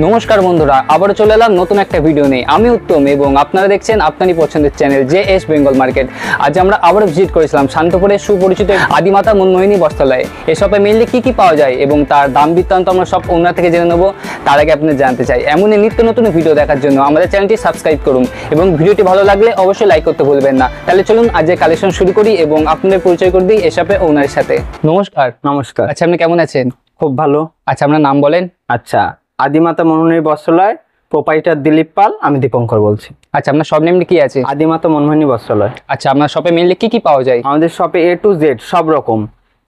নমস্কার বন্ধুরা, আবারও চলে এলাম নতুন একটা ভিডিও নিয়ে। আমি উত্তম এবং আপনারা দেখছেন আপনারই পছন্দের চ্যানেল JS বেঙ্গল মার্কেট। আজ আমরা আবারও ভিজিট করেছিলাম শান্তপুরের সুপরিচিত আদিমাতা মনমোহিনী বস্ত্রালয়ে। এসবে মেনলি কি কি পাওয়া যায় এবং তার দাম বৃত্তান্ত আমরা সব ওনার থেকে জেনে নেবো। তার আগে আপনি জানতে চাই এমনই নিত্য নতুন ভিডিও দেখার জন্য আমাদের চ্যানেলটি সাবস্ক্রাইব করুন এবং ভিডিওটি ভালো লাগলে অবশ্যই লাইক করতে ভুলবেন না। তাহলে চলুন আজকে কালেকশন শুরু করি এবং আপনাদের পরিচয় করে দিই এসবে ওনারের সাথে। নমস্কার। নমস্কার। আচ্ছা, আপনি কেমন আছেন? খুব ভালো। আচ্ছা, আপনার নাম বলেন। আচ্ছা, আদিমাতা মনমোহিনী বস্ত্রালয়, প্রোপাইটার দিলীপ পাল, আমি দীপঙ্কর বলছি। আচ্ছা, আপনার শপ নেমটি কি আছে? আদিমাতা মনমোহিনী বস্ত্রালয়। আচ্ছা, আপনার শপে মেনলি কি কি পাওয়া যায়? আমাদের শপে A to Z সব রকম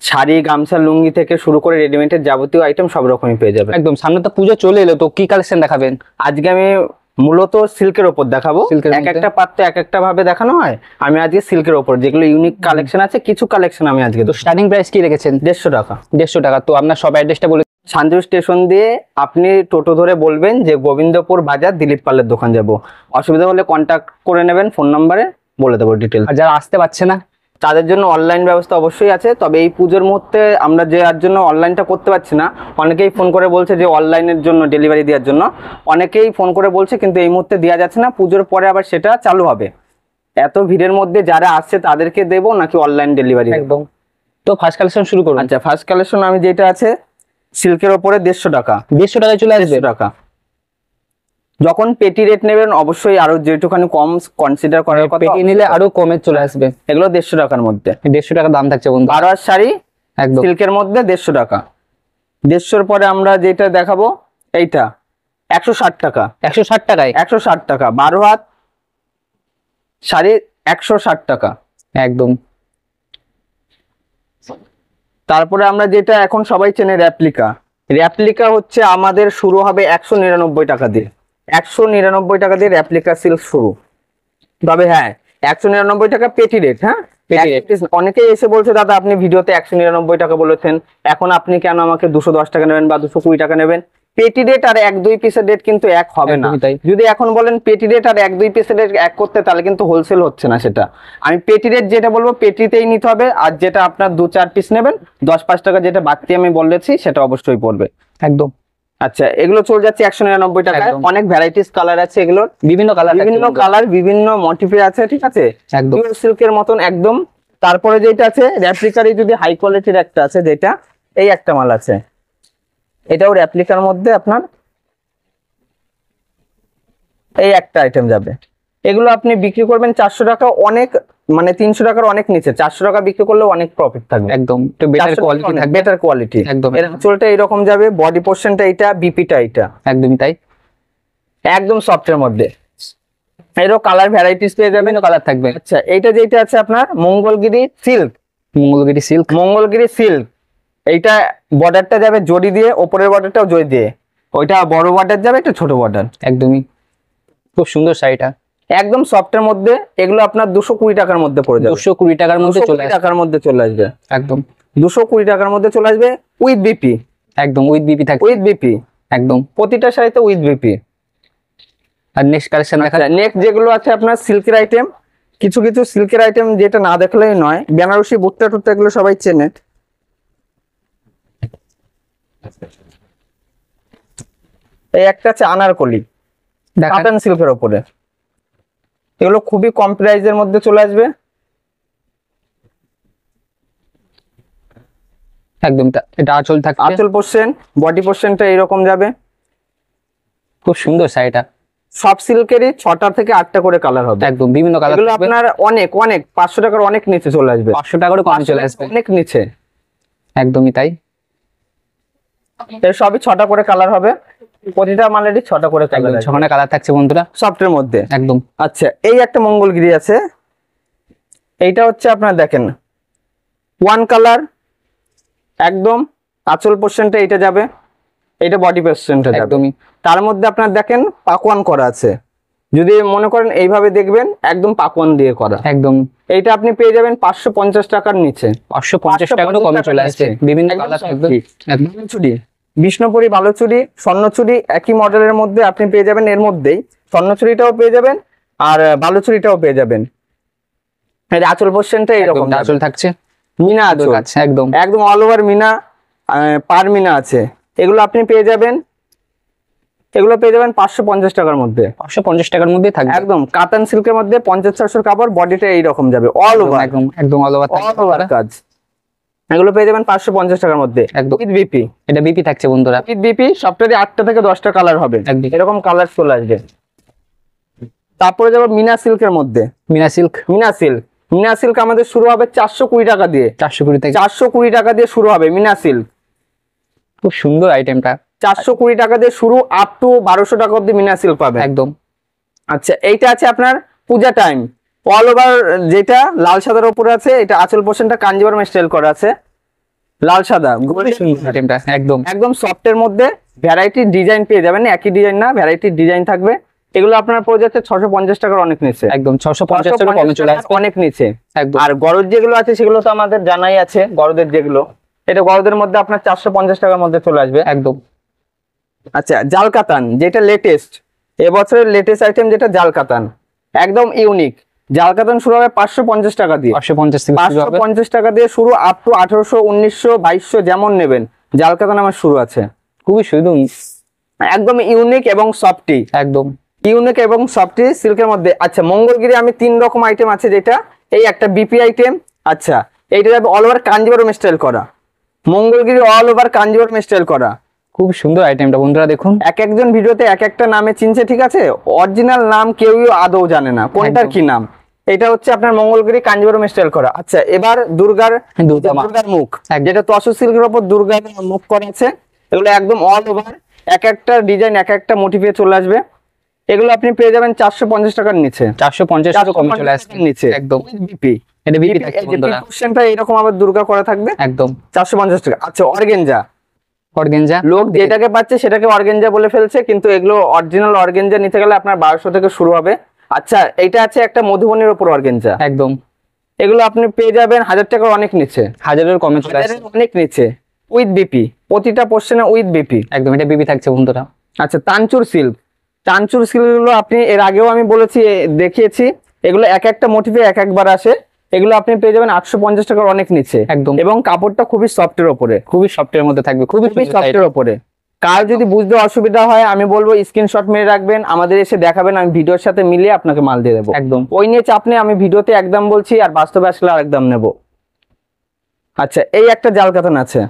শাড়ি, গামছা, লুঙ্গি থেকে শুরু করে রেডিমেডের যাবতীয় আইটেম সব রকমই পেয়ে যাবেন। একদম, সামনে তো পুজো চলে এলো, তো কি কালেকশন দেখাবেন? আজকে আমি মূলত সিল্কের ওপর দেখাবো। এক একটা পাত্রে এক একটা ভাবে দেখানো হয়, আমি আজকে সিল্কের ওপর যেগুলো ইউনিক কালেকশন আছে কিছু কালেকশন আমি আজকে। তো স্টার্টিং প্রাইস কি রেখেছেন? 150 টাকা। 150 টাকা। তো আপনার সব অ্যাড্রেসটা বলে। শান্তিপুর স্টেশন দিয়ে আপনি টোটো ধরে বলবেন যে গোবিন্দপুর বাজার দিলীপ পালের দোকান যাব। অসুবিধা হলে কন্ট্যাক্ট করে নেবেন, ফোন নাম্বারে বলে দেবো ডিটেলস। আর যারা আসতে পারছে না তাদের জন্য অনলাইন ব্যবস্থা অবশ্যই আছে, তবে এই পুজোর মুহূর্তে আমরা যে আর জন্য অনলাইনটা করতে পারছি না, অনেকেই ফোন করে বলছে যে অনলাইনের জন্য ডেলিভারি দেওয়ার জন্য অনেকেই ফোন করে বলছে, কিন্তু এই মুহূর্তে দেওয়া যাচ্ছে না। পুজোর পরে আবার সেটা চালু হবে। এত ভিড়ের মধ্যে যারা আসছে তাদেরকে দেবো নাকি অনলাইন ডেলিভারি? একদম। তো ফার্স্ট কালেকশন শুরু করুন। আচ্ছা, ফার্স্ট কালেকশন আমি যেটা আছে সিল্কের ওপরে 150 টাকা। 150 টাকায় চলে আসবে। 150 টাকা। যখন পেটি রেট নেবেন অবশ্যই আরো যেটুখানি কম কনসিডার করার কথা, পেটি নিলে আরো কমে চলে আসবে। এগুলো 150 টাকার মধ্যে। 150 টাকা দাম থাকছে বন্ধু। 12 হাত শাড়ি একদম সিল্কের মধ্যে 150 টাকা। 150-র পরে আমরা যেটা দেখাবো এইটা 160 টাকা। 160 টাকায়? 160 টাকা। 12 হাত শাড়ি 160 টাকা। একদম। তারপরে আমরা যেটা এখন সবাই চেনে র্যাপ্লিকা। র্যাপ্লিকা হচ্ছে আমাদের শুরু হবে 199 টাকা দিয়ে। 199 টাকা দিয়ে র্যাপ্লিকা সিল্ক শুরু। তবে হ্যাঁ, 199 টাকা পেটি রেট। হ্যাঁ, অনেকেই এসে বলছে দাদা আপনি ভিডিওতে 199 টাকা বলেছেন, এখন আপনি কেন আমাকে 210 টাকা নেবেন বা 220 টাকা নেবেন? পেটি রেট আর 1-2 পিসের রেট কিন্তু এক হবে না। যদি এখন বলেন পেটি রেট আর 1-2 পিসের রেট এক করতে, তাহলে কিন্তু হোলসেল হচ্ছে না। সেটা আমি পেটি রেট যেটা বলবো পেটিতেই নিতে হবে, আর যেটা আপনার 2-4 পিস নেবেন 10-5 টাকা যেটা বাড়তি আমি বলেছি সেটা অবশ্যই পড়বে। একদম। আচ্ছা, এগুলো চলে যাচ্ছে 199 টাকায়। অনেক ভ্যারাইটিস কালার আছে, এগুলোর বিভিন্ন কালার বিভিন্ন মোটিভে আছে। ঠিক আছে, একদম সিল্কের মতন একদম। তারপরে যেটা আছে র্যাপ্লিকারই যদি হাই কোয়ালিটির একটা আছে, যেটা এই একটা মাল আছে, এটাও র্যাপ্লিকার মধ্যে আপনার এই একটা আইটেম যাবে। এগুলো আপনি বিক্রি করবেন 400 টাকা, অনেক মানে 300 টাকার অনেক নিচে। 400 টাকা বিক্রি করলে অনেক প্রফিট থাকবে। একদম, তো বেটার কোয়ালিটি থাকবে। বেটার কোয়ালিটি একদম। এর আঁচলটা এরকম যাবে, বডি পোরশনটা এইটা, বিপিটা এইটা। একদমই তাই। একদম সফটের মধ্যে এরও কালার ভ্যারাইটিস পেয়ে যাবেন, কালার থাকবে। আচ্ছা, এইটা যেটা আছে আপনার Mangalagiri silk. Mangalagiri silk. Mangalagiri silk এইটা বর্ডারটা যাবে জড়ি দিয়ে, ওপরের বর্ডারটাও জড়ি দিয়ে। ওইটা বড় বর্ডার যাবে, এটা ছোট বর্ডার। একদমই, খুব সুন্দর শাড়িটা। একদম সফটের মধ্যে। এগুলো আপনার 220 টাকার মধ্যে পড়ে যাবে। 220 টাকার মধ্যে চলে আসবে। টাকার মধ্যে চলে আসবে। একদম 220 টাকার মধ্যে চলে আসবে উইথ বিপি। একদম উইথ বিপি থাকবে। উইথ বিপি একদম, প্রতিটা শাড়িতে উইথ বিপি। আর নেক্সট কালেকশন দেখা। নেক্সট যেগুলো আছে আপনার সিল্কের আইটেম, কিছু কিছু সিল্কের আইটেম যেটা না দেখলেই নয়, বেনারসি বুট্টা টুট্টা এগুলো সবাই চেনে। এই একটা আছে আনারকলি কাতান সিল্কের উপরে। এগুলো খুবই কম প্রাইসের মধ্যে চলে আসবে। একদম, এটা আঁচল থাকবে। আঁচল পোরশন, বডি পোরশনটা এরকম যাবে। খুব সুন্দর শাড়িটা। সব সিল্কেরই 6টা থেকে 8টা করে কালার হবে। একদম বিভিন্ন কালার। এগুলো আপনার অনেক 500 টাকার অনেক নিচে চলে আসবে। 500 টাকারও কম চলে আসবে, অনেক নিচে। একদমই তাই। এর সবই 6টা করে কালার হবে, প্রতিটা মালেরই 6টা করে কালার। 6খানা কালার থাকছে বন্ধুরা সফটের মধ্যে। একদম। আচ্ছা, এই একটা মঙ্গলগিরি আছে। এইটা হচ্ছে আপনার দেখেন ওয়ান কালার, একদম আঁচল পোরশনটা এটা যাবে, এটা বডি পোরশনটা যাবে। একদমই। তার মধ্যে আপনার দেখেন পাকওয়ান করা আছে। যদি মনে করেন এইভাবে দেখবেন, একদম পাকওয়ান দিয়ে করা। একদম, এইটা আপনি পেয়ে যাবেন 550 টাকার নিচে। 550 টাকারও কমে চলে আসছে, বিভিন্ন কালার থাকবে। একদম চুড়ি, বিষ্ণুপুরি বালুচুরি, স্বর্ণচুরি একই মডেলের মধ্যে আপনি পেয়ে যাবেন। এর মধ্যেই স্বর্ণচুরিটাও পেয়ে যাবেন আর বালুচুরিটাও পেয়ে যাবেন। এর আঁচল পোরশনটা এরকম আঁচল থাকছে, মিনা আঁচল। একদম একদম অল ওভার মিনা, পার মিনা আছে। এগুলো আপনি পেয়ে যাবেন এগুলো পেয়ে যাবেন 550 টাকার মধ্যে। 550 টাকার মধ্যে থাকবে একদম কাতান সিল্কের মধ্যে 50-400 কাপড়, বডিটা এইরকম যাবে অল ওভার, একদম একদম অল ওভার কাজ। এগুলো পেয়ে যাবেন 550 টাকার মধ্যে একদম উইথ বিপি। এটা বিপি থাকছে বন্ধুরা, উইথ বিপি সবটারই 8টা থেকে 10টা কালার হবে, একদম এরকম কালার চলে আসবে। তারপরে যাবো মিনা সিল্কের মধ্যে। মিনা সিল্ক, মিনা সিল্ক আমাদের শুরু হবে 420 টাকা দিয়ে, 420 থেকে 420 টাকা দিয়ে শুরু হবে মিনা সিল্ক। খুব সুন্দর আইটেমটা, 420 টাকা দিয়ে শুরু, আপ টু 1200 টাকা অব্দি মিনা সিল্ক পাবে একদম। আচ্ছা এইটা আছে আপনার পূজা টাইম, অল ওভার, যেটা লাল সাদার উপরে আছে, এটা আঁচল পোর্শনটা কাঞ্জিবরম স্টাইল করা আছে, লাল সাদা আইটেমটা একদম একদম সফটের মধ্যে ভ্যারাইটি ডিজাইন পেয়ে যাবেন, একই ডিজাইন না, ভ্যারাইটি ডিজাইন থাকবে। এগুলো আপনার পড়ে যাচ্ছে 650 টাকার অনেক নিচে, একদম 650 টাকা কমে চলে আসবে, অনেক নিচে একদম। আর গরজ যেগুলো আছে সেগুলো তো আমাদের জানাই আছে, গরদের যেগুলো, এটা গরদের মধ্যে আপনার 450 টাকার মধ্যে চলে আসবে একদম। আচ্ছা জাল কাতান, যেটা লেটেস্ট এবছরের লেটেস্ট আইটেম, যেটা জাল কাতান একদম ইউনিক। জাল কাতান শুরু হবে 550 টাকা দিয়ে, 550 থেকে শুরু হবে, 550 টাকা দিয়ে শুরু, আপ টু 1800, 1900, 2200 যেমন নেবেন জাল কাতান আমার শুরু আছে। খুবই সুন্দর, একদম ইউনিক এবং সফটি, একদম ইউনিক এবং সফটি সিল্কের মধ্যে। আচ্ছা মঙ্গলগিরি আমি 3 রকম আইটেম আছে, যেটা এই একটা বিপি আইটেম। আচ্ছা এইটা যাবে অল ওভার কাঞ্জিবরম স্টাইল করা, Mangalagiri all over Kanjeevaram style করা। খুব সুন্দর আইটেমটা বন্ধুরা দেখুন, এক একজন ভিডিওতে এক একটা নামে চিনছে, ঠিক আছে, অরিজিনাল নাম কেউই আদৌ জানে না কোনটার কি নাম। এটা হচ্ছে আপনার মঙ্গলগিরি কাঞ্জিবরম স্টাইল করা। আচ্ছা এবার দুর্গার মুখ, যেটা তসর সিল্কের উপর দুর্গার মুখ করা আছে, এগুলো একদম অল ওভার, এক একটা ডিজাইন এক একটা মোটিভে চলে আসবে। এগুলো আপনি পেয়ে যাবেন 450 টাকার নিচে, 450 টাকা কমে চলে আসবে নিচে একদম। বিপি, এটা বিপি থাকছে বন্ধুরা, পোর্শনটা এরকম আবার দুর্গা করা থাকবে একদম 450 টাকা। আচ্ছা অর্গেঞ্জা, অর্গানজা লোক যেটাকে পাচ্ছে সেটাকে অর্গেঞ্জা বলে ফেলছে, কিন্তু এগুলো অরিজিনাল অর্গেঞ্জা নিতে গেলে আপনার 1200 থেকে শুরু হবে। আচ্ছা এটা আছে একটা মধুবনের উপর অর্গেঞ্জা, একদম। এগুলো আপনি পেয়ে যাবেন 1000 টাকার অনেক নিচে, হাজারের কমে চলে আসবে, অনেক নিচে উইথ বিপি, প্রতিটা পোর্শনে উইথ বিপি, একদম। এটা বিপি থাকছে বন্ধুরা। আচ্ছা তানচুর সিল্ক, তানচুর সিল্ক গুলো আপনি এর আগেও আমি বলেছি, দেখিয়েছি, এগুলো এক একটা মোটিভে এক একবার আসে। এগুলো আপনি পেয়ে যাবেন 850 টাকার অনেক নিচে, একদম। এবং কাপড়টা খুবই সফটের উপরে, খুবই সফটের মধ্যে থাকবে, খুবই সফটের উপরে। কার যদি বুঝতে অসুবিধা হয় আমি বলবো স্ক্রিনশট মেরে রাখবেন, আমাদের এসে দেখাবেন, আমি ভিডিওর সাথে মিলিয়ে আপনাকে মাল দিয়ে দেবো, একদম। ওই নিয়ে চাপ নেই, আমি ভিডিওতে একদম বলছি আর বাস্তবে আসলে আরেক দাম নেব। আচ্ছা এই একটা জাল কাতান আছে,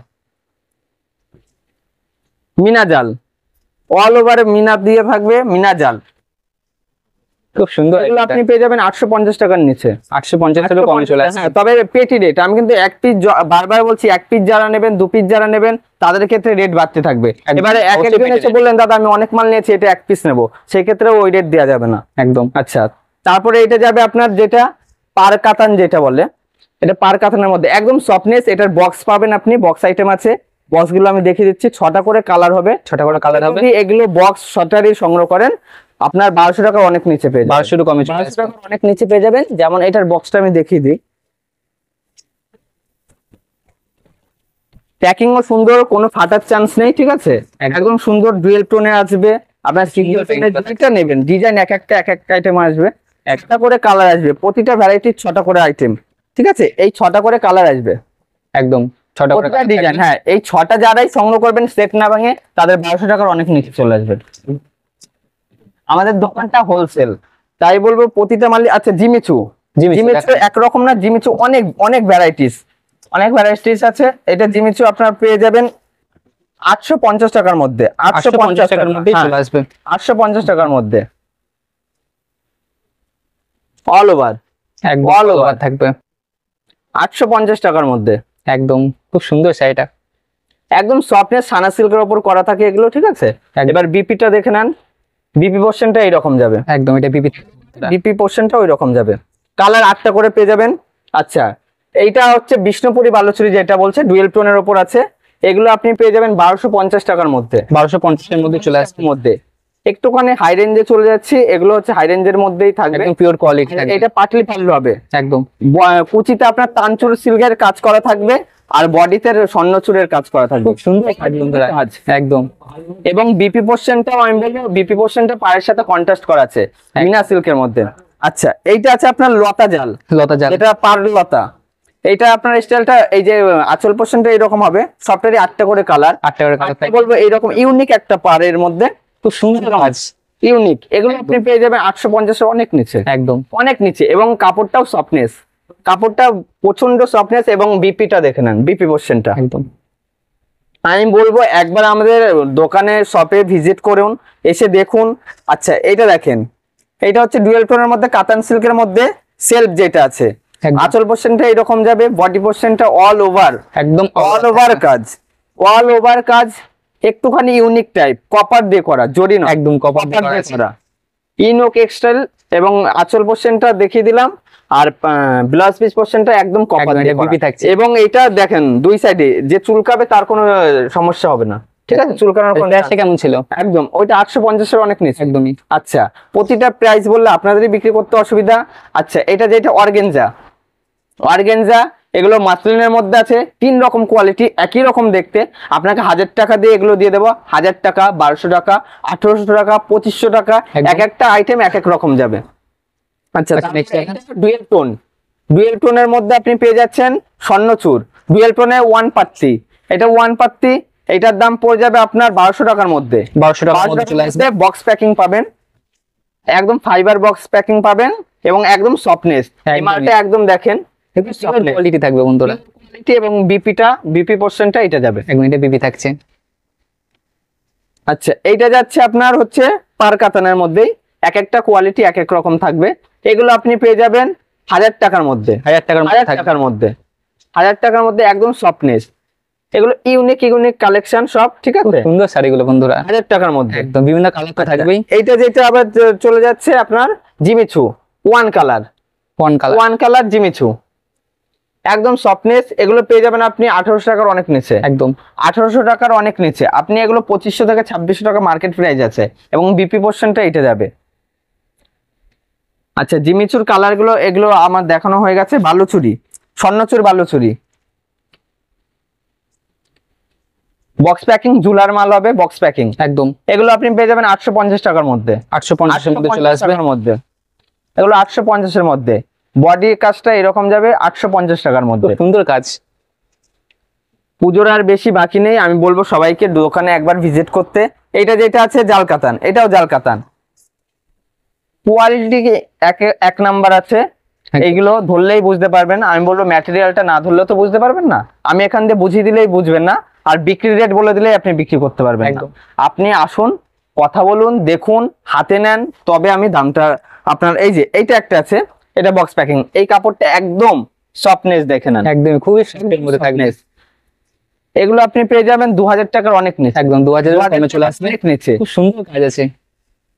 মিনা জাল, অল ওভারে মিনা দিয়ে থাকবে, মিনা জাল, খুব সুন্দর। এগুলো আপনি পেয়ে যাবেন 850 টাকার নিচে, 850 টাকা কমে চলে আসবে। হ্যাঁ তবে পেটি রেট আমি কিন্তু এক পিস, বারবার বলছি, এক পিস যারা নেবেন, 2 পিস যারা নেবেন তাদের ক্ষেত্রে রেট বাড়তে থাকবে। এবারে এক একজন এসে বললেন দাদা আমি অনেক মাল নিয়েছি, এটা এক পিস নেবো, সেই ক্ষেত্রে ওই রেট দেওয়া যাবে না, একদম। আচ্ছা তারপরে এটা যাবে আপনার যেটা পার কাতান, যেটা বলে এটা পার কাতানের মধ্যে একদম সফটনেস। এটার বক্স পাবেন আপনি, বক্স আইটেম আছে, বক্স গুলো আমি দেখিয়ে দিচ্ছি, 6টা করে কালার হবে, 6টা করে কালার হবে। এগুলো বক্স 6টারই সংগ্রহ করেন আপনার 1200 টাকা অনেক নিচে পেয়ে যাবেন, 1200 কমে চলে 1200 আসবে, টাকা অনেক নিচে পেয়ে যাবেন। যেমন এটার বক্সটা আমি দেখিয়ে দিই, প্যাকিংও সুন্দর, কোনো ফাটার চান্স নেই, ঠিক আছে, একদম সুন্দর ডুয়েল টোনে আসবে। আপনার সিঙ্গেল টোনে যেটা নেবেন ডিজাইন এক একটা আইটেম আসবে, একটা করে কালার আসবে, প্রতিটা ভ্যারাইটির 6টা করে আইটেম, ঠিক আছে, এই 6টা করে কালার আসবে, একদম 6টা করে ডিজাইন। হ্যাঁ এই 6টা যারাই সংগ্রহ করবেন সেট না ভাঙে তাদের 1200 টাকার অনেক নিচে চলে আসবে। আমাদের দোকানটা হোলসেল, তাই বলবো প্রতিটা মাল। আচ্ছা জিমিচু, জিমিচু একরকম না, জিমিচু অনেক অনেক ভ্যারাইটিস, অনেক ভ্যারাইটিস আছে। এটা জিমিচু আপনার পেয়ে যাবেন 850 টাকার মধ্যে, 850 টাকার মধ্যে চলে আসবে, 850 টাকার মধ্যে অল ওভার, একদম অল ওভার থাকবে 850 টাকার মধ্যে, একদম। খুব সুন্দর শাড়িটা, একদম সফটনেস সানা সিল্কের উপর করা থাকে এগুলো, ঠিক আছে। এবার বিপিটা দেখে নেন, বিপি পোর্শনটা এইরকম যাবে, একদম। এটা বিপি পোর্শনটা ওই রকম যাবে, কালার 8টা করে পেয়ে যাবেন। আচ্ছা এইটা হচ্ছে বিষ্ণুপুরি বালুচুরি, যেটা বলছে ডুয়েল টোনের উপর আছে, এগুলো আপনি পেয়ে যাবেন 1250 টাকার মধ্যে, 1250 এর মধ্যে চলে আসবে মধ্যে। একটুখানি হাই রেঞ্জে চলে যাচ্ছি, এগুলো হচ্ছে হাই রেঞ্জের মধ্যেই থাকবে, একদম পিওর কোয়ালিটি থাকবে। এটা পাটলি পাল্লু হবে, একদম। কুচিতে আপনার তানচুর সিল্কের কাজ করা থাকবে, আর বডিতে স্বর্ণচুরের কাজ করা থাকবে, খুব সুন্দর কাজ, একদম। এবং বিপি পোর্শনটাও আমি বলবো, বিপি পোর্শনটা পায়ের সাথে কন্ট্রাস্ট করা আছে মিনা সিল্কের মধ্যে। আচ্ছা এইটা আছে আপনার লতা জাল, এটা পার লতা, এইটা আপনার স্টাইলটা এই যে আঁচল পোর্শনটা এরকম হবে, সবটারই 8টা করে কালার, 8টা করে কালার বলবো এইরকম ইউনিক একটা পারের মধ্যে খুব সুন্দর কাজ, ইউনিক। এগুলো আপনি পেয়ে যাবেন 850-এর অনেক নিচে, একদম অনেক নিচে। এবং কাপড়টাও সফটনেস, কাপড়টা প্রচন্ড সফটনেস। এবং বিপিটা দেখে নেন, বিপি পোর্শনটা একদম। আমি বলবো একবার আমাদের দোকানে শপে ভিজিট করুন, এসে দেখুন। আচ্ছা এইটা দেখেন, এটা হচ্ছে ডুয়েল টোনের মধ্যে কাতান সিল্কের মধ্যে সেলফ যেটা আছে, একদম। আঁচল পোর্শনটা এরকম যাবে, বডি পোর্শনটা অল ওভার, একদম অল ওভার কাজ, অল ওভার কাজ। একটুখানি ইউনিক টাইপ, কপার দিয়ে করা, জরি না, একদম কপার দিয়ে কপার দিয়ে করা। করা, ইনোক এক্সটাইল। এবং আঁচল পোর্শনটা দেখিয়ে দিলাম, আর ব্লাউজ পিস পোর্শনটা একদম কপার একদম, দিয়ে এটা বিপি করা। থাকছে। এবং এটা দেখেন দুই সাইডে যে চুলকাবে তার কোনো সমস্যা হবে না, ঠিক আছে? চুলকানোর কোনো প্রাইসটা কেমন ছিল? একদম ওইটা 850-এর অনেক নিচে। একদমই। আচ্ছা, প্রতিটা প্রাইস বললে আপনাদেরই বিক্রি করতে অসুবিধা। আচ্ছা, এটা যেটা অর্গেনজা, অর্গেনজা এগুলো মাসলিনের মধ্যে আছে, 3 রকম কোয়ালিটি, একই রকম দেখতে। আপনাকে 1000 টাকা দিয়ে এগুলো দিয়ে দেবো, 1000 টাকা, 1200 টাকা, 1800 টাকা, 2500 টাকা, একদম। এক একটা আইটেম এক এক রকম যাবে। আচ্ছা, আচ্ছা, next দেখেন। ডুয়েল টোন, ডুয়েল টোনের মধ্যে আপনি পেয়ে যাচ্ছেন স্বর্ণচূড়, ডুয়েল টোনে 1 পাত্তি, এটা 1 পাত্তি, এটার দাম পড়ে যাবে আপনার 1200 টাকার মধ্যে। 1200 টাকার মধ্যে চলে আসবে। বক্স প্যাকিং পাবেন, একদম ফাইবার বক্স প্যাকিং পাবেন, এবং একদম সফটনেস। এই একদমই। মালটা একদম দেখেন softness। কোয়ালিটি থাকবে বন্ধুরা, কোয়ালিটি এবং বিপিটা, বিপি পোর্শনটা এটা যাবে। একদম এটা বিপি থাকছে। আচ্ছা, এইটা যাচ্ছে আপনার হচ্ছে পার কাতানের মধ্যেই, এক একটা কোয়ালিটি এক এক রকম থাকবে। এগুলো আপনি পেয়ে যাবেন 1000 টাকার মধ্যে, 1000 টাকার মধ্যে 1000 থাকবে। টাকার মধ্যে, 1000 টাকার মধ্যে একদম সফটনেস। এগুলো ইউনিক ইউনিক কালেকশন সব, ঠিক খুব আছে? সুন্দর শাড়িগুলো বন্ধুরা, 1000 টাকার মধ্যে। একদম বিভিন্ন কালার তো থাকবেই। এইটা যেটা আবার চলে যাচ্ছে আপনার জিমিচু, ওয়ান কালার, কোন কালার? ওয়ান কালার জিমিচু, একদম সফটনেস। এগুলো পেয়ে যাবেন আপনি 1800 টাকার অনেক নিচে, একদম 1800 টাকার অনেক নিচে। আপনি এগুলো 2500 থেকে 2600 টাকা মার্কেট প্রাইস আছে, এবং বিপি পোর্শনটা এটা যাবে। আচ্ছা, জিমিচুর কালার গুলো এগুলো আমার দেখানো হয়ে গেছে। বালুচুরি, স্বর্ণচুর বালুচুরি, বক্স প্যাকিং, জুলার মাল হবে, বক্স প্যাকিং। একদম এগুলো আপনি পেয়ে যাবেন 850 টাকার মধ্যে, 850 এর মধ্যে চলে 850 আসবে। টাকার মধ্যে। এগুলো 850 এর মধ্যে, বডির কাজটা এরকম যাবে 850 টাকার খুব মধ্যে। সুন্দর কাজ। পুজোর আর বেশি বাকি নেই, আমি বলবো সবাইকে দোকানে একবার ভিজিট করতে। এটা যেটা আছে জাল কাতান, এটাও জাল কাতান, কোয়ালিটি এক নাম্বার আছে। এইগুলো ধরলেই বুঝতে পারবেন, আমি বলবো ম্যাটেরিয়ালটা না ধরলেও তো বুঝতে পারবেন না, আমি এখান দিয়ে বুঝিয়ে দিলেই বুঝবেন না, আর বিক্রি রেট বলে দিলেই আপনি বিক্রি করতে পারবেন না। একদম। আপনি আসুন, কথা বলুন, দেখুন, হাতে নেন, তবে আমি দামটা আপনার। এই যে এইটা একটা আছে, এটা বক্স প্যাকিং, এই কাপড়টা একদম সফটনেস দেখে নেন, একদম খুবই সুন্দর মধ্যে থাকবে। softness। এগুলো আপনি পেয়ে যাবেন 2000 টাকার অনেক নিচে, একদম 2000 এর কমে চলে আসবে। অনেক নিচে। খুব সুন্দর কাজ আছে।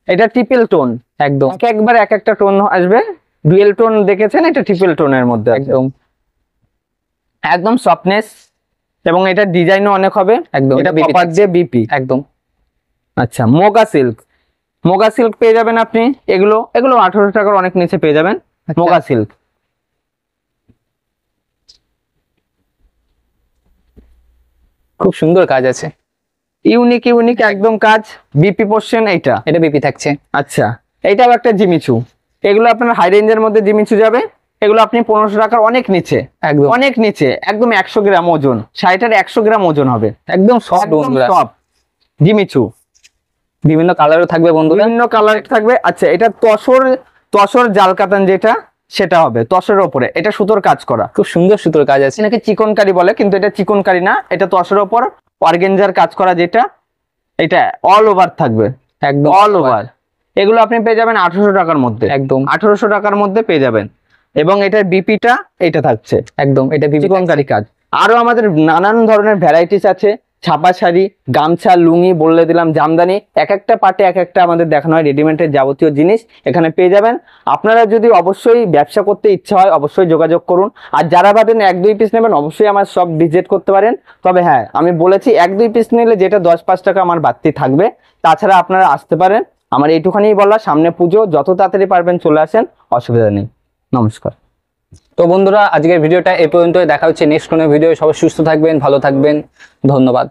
এটা ট্রিপল টোন, একদম একবার এক একটা টোন আসবে। ডুয়েল টোন দেখেছেন, এটা ট্রিপল টোনের মধ্যে আছে। একদম একদম সফটনেস, এবং এটা ডিজাইনও অনেক হবে। একদম, এটা এটা BP কপার দিয়ে বিপি। একদম আচ্ছা, মোগা সিল্ক, মোগা সিল্ক পেয়ে যাবেন আপনি। এগুলো এগুলো 1800 টাকার অনেক নিচে পেয়ে যাবেন, আচ্ছা। মোগা সিল্ক। খুব সুন্দর কাজ আছে। ইউনিক ইউনিক একদম কাজ, বিপি পোর্শন এইটা। এটা বিপি থাকছে। আচ্ছা, এইটাও একটা জিমিচু। এগুলো আপনার হাই রেঞ্জের মধ্যে জিমিচু যাবে। এগুলো আপনি 1500 টাকার অনেক নিচে, একদম অনেক নিচে, একদম 100 গ্রাম ওজন, শাড়িটার 100 গ্রাম ওজন হবে, একদম সফট একদম বন্ধুরা। সফট জিমিচু, বিভিন্ন কালারও থাকবে বন্ধুরা। বিভিন্ন কালার থাকবে। আচ্ছা, এটা তসর, তসর জাল কাতান যেটা, সেটা হবে তসরের ওপরে, এটা সুতোর কাজ করা। খুব সুন্দর সুতোর কাজ আছে। এটাকে চিকনকারি বলে, কিন্তু এটা চিকনকারি না, এটা তসরের ওপর অর্গেঞ্জার কাজ করা যেটা, এটা অল ওভার থাকবে, একদম অল ওভার। এগুলো আপনি পেয়ে যাবেন 1800 টাকার মধ্যে, একদম 1800 টাকার মধ্যে পেয়ে যাবেন। এবং এটার বিপিটা এটা থাকছে, একদম এটা বিপি চিকনকারি কাজ। আরো আমাদের নানান ধরনের ভ্যারাইটিস আছে, ছাপা শাড়ি, গামছা, লুঙ্গি, বলে দিলাম জামদানি, এক একটা পার্টে এক একটা আমাদের দেখানো হয় রেডিমেডের যাবতীয় জিনিস এখানে পেয়ে যাবেন। আপনারা যদি অবশ্যই ব্যবসা করতে ইচ্ছা হয় অবশ্যই যোগাযোগ করুন। আর যারা ভাবেন 1-2 পিস নেবেন অবশ্যই আমার সব ভিজিট করতে পারেন। তবে হ্যাঁ, আমি বলেছি 1-2 পিস নিলে যেটা 10-5 টাকা আমার বাড়তি থাকবে, তাছাড়া আপনারা আসতে পারেন। আমার এইটুখানিই বলা, সামনে পুজো, যত তাড়াতাড়ি পারবেন চলে আসেন, অসুবিধা নেই। নমস্কার। তো বন্ধুরা, আজকের ভিডিওটা এই পর্যন্ত। দেখা হচ্ছে নেক্সট কোনো ভিডিও। সবাই সুস্থ থাকবেন, ভালো থাকবেন, ধন্যবাদ।